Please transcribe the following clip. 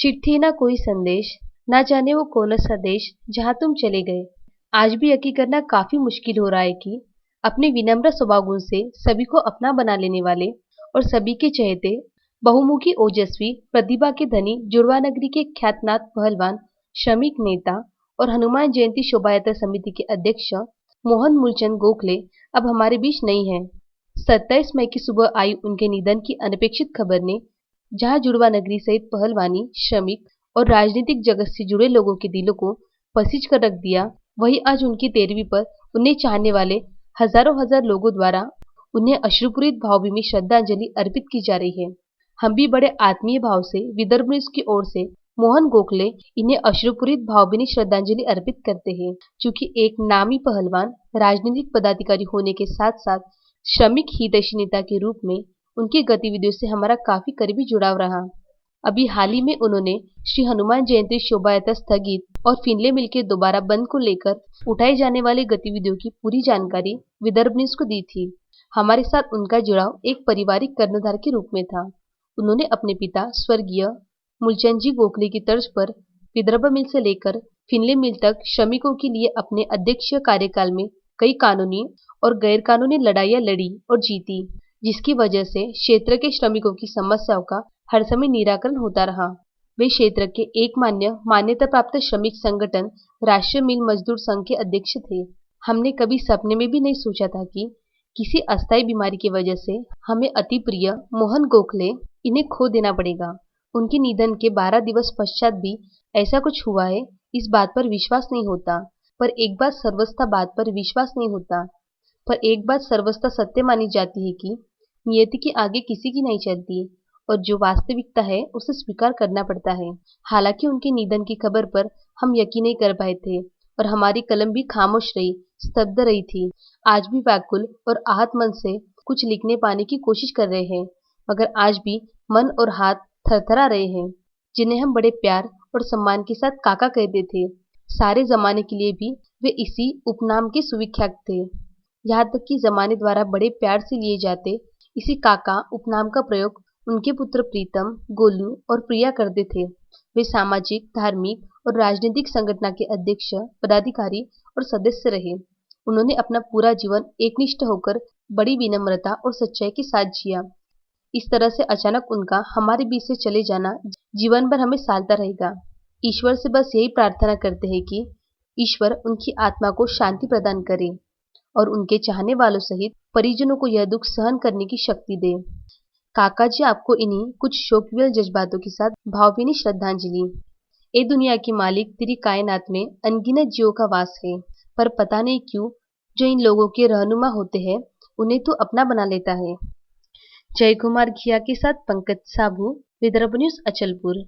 चिट्ठी ना कोई संदेश, ना जाने वो कौन सा देश जहाँ तुम चले गए। आज भी यकीन करना काफी मुश्किल हो रहा है कि अपने विनम्र स्वभाव गुण से सभी को अपना बना लेने वाले और सभी के चहेते बहुमुखी ओजस्वी प्रतिभा के धनी जुड़वा नगरी के ख्यातनाम पहलवान श्रमिक नेता और हनुमान जयंती शोभा यात्रा समिति के अध्यक्ष मोहन मूलचंद गोखले अब हमारे बीच नहीं है। 27 मई की सुबह आई उनके निधन की अनपेक्षित खबर ने जहां जुड़वा नगरी सहित पहलवानी, श्रमिक और राजनीतिक जगत से जुड़े लोगों के दिलों को पसीज कर रख दिया, वहीं आज उनकी तेरहवीं पर उन्हें चाहने वाले हजारों हजार लोगों द्वारा उन्हें अश्रुपूरित भावभीनी श्रद्धांजलि अर्पित की जा रही है। हम भी बड़े आत्मीय भाव से विदर्भ न्यूज की ओर से मोहन गोखले इन्हें अश्रुपूरित भावभीनी श्रद्धांजलि अर्पित करते हैं, क्योंकि एक नामी पहलवान, राजनीतिक पदाधिकारी होने के साथ साथ श्रमिक हितैषी नेता के रूप में उनकी गतिविधियों से हमारा काफी करीबी जुड़ाव रहा। अभी हाल ही में उन्होंने श्री हनुमान जयंती शोभा यात्रा स्थगित और फिनले मिल के दोबारा बंद को लेकर उठाई जाने वाली गतिविधियों की पूरी जानकारी विदर्भ न्यूज को दी थी। हमारे साथ उनका जुड़ाव एक पारिवारिक कर्णधार के रूप में था। उन्होंने अपने पिता स्वर्गीय मूलचंद जी गोखले की तर्ज पर विदर्भ मिल से लेकर फिनले मिल तक श्रमिकों के लिए अपने अध्यक्षीय कार्यकाल में कई कानूनी और गैर कानूनी लड़ाइयां लड़ी और जीती, जिसकी वजह से क्षेत्र के श्रमिकों की समस्याओं का हर समय निराकरण होता रहा। वे क्षेत्र के एक मान्यता प्राप्त श्रमिक संगठन राष्ट्रीय मिल मजदूर संघ के अध्यक्ष थे। हमने कभी सपने में भी नहीं सोचा था कि किसी अस्थायी बीमारी की वजह से हमें अति प्रिय मोहन गोखले इन्हें खो देना पड़ेगा। उनके निधन के 12 दिवस पश्चात भी ऐसा कुछ हुआ है, इस बात पर विश्वास नहीं होता। पर एक बात सर्वस्था सत्य मानी जाती है कि नियति के आगे किसी की नहीं चलती और जो वास्तविकता है उसे स्वीकार करना पड़ता है। हालांकि उनके निधन की खबर पर हम यकीन नहीं कर पाए थे और हमारी कलम भी खामोश रही, स्तब्ध रही थी। आज भी व्याकुल और आहत मन से कुछ लिखने पाने की कोशिश कर रहे हैं, मगर आज भी मन और हाथ थरथरा रहे हैं। जिन्हें हम बड़े प्यार और सम्मान के साथ काका कहते थे, सारे जमाने के लिए भी वे इसी उपनाम के सुविख्यात थे। यहाँ तक कि जमाने द्वारा बड़े प्यार से लिए जाते इसी काका उपनाम का प्रयोग उनके पुत्र प्रीतम, गोलू और प्रिया करते थे। वे सामाजिक, धार्मिक और राजनीतिक संगठन के अध्यक्ष, पदाधिकारी और सदस्य रहे। उन्होंने अपना पूरा जीवन एकनिष्ठ होकर बड़ी विनम्रता और सच्चाई के साथ जिया। इस तरह से अचानक उनका हमारे बीच से चले जाना जीवन भर हमें सालता रहेगा। ईश्वर से बस यही प्रार्थना करते हैं कि ईश्वर उनकी आत्मा को शांति प्रदान करे और उनके चाहने वालों सहित परिजनों को यह दुख सहन करने की शक्ति दे। काका जी, आपको इन्हीं कुछ शोकविहल जज्बातों के साथ भावभीनी श्रद्धांजलि। ए दुनिया की मालिक, तेरी कायनात में अनगिनत जीवों का वास है, पर पता नहीं क्यों जो इन लोगों के रहनुमा होते हैं उन्हें तू अपना बना लेता है। जय कुमार घिया के साथ पंकज साबू, विदर्भ न्यूज, अचलपुर।